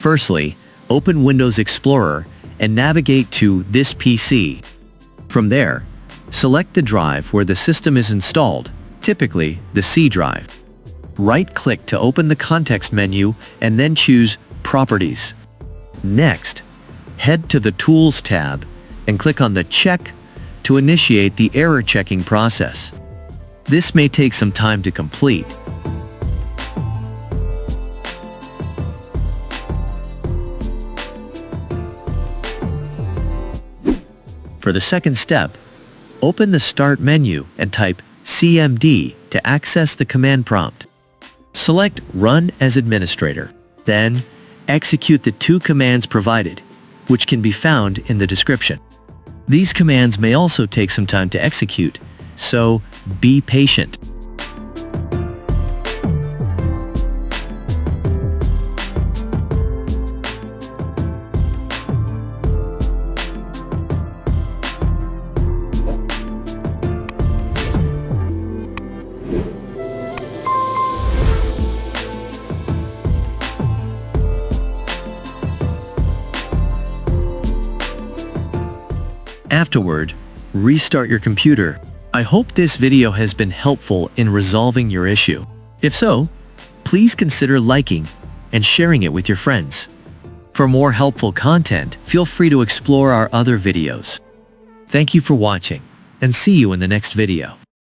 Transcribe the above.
Firstly, open Windows Explorer and navigate to This PC. From there, select the drive where the system is installed, typically the C drive. Right-click to open the context menu and then choose Properties. Next, head to the Tools tab and click on the Check to initiate the error checking process. This may take some time to complete. For the second step, open the Start menu and type CMD to access the command prompt. Select Run as Administrator. Then, execute the 2 commands provided, which can be found in the description. These commands may also take some time to execute, so be patient. Afterward, restart your computer. I hope this video has been helpful in resolving your issue. If so, please consider liking and sharing it with your friends. For more helpful content, feel free to explore our other videos. Thank you for watching, and see you in the next video.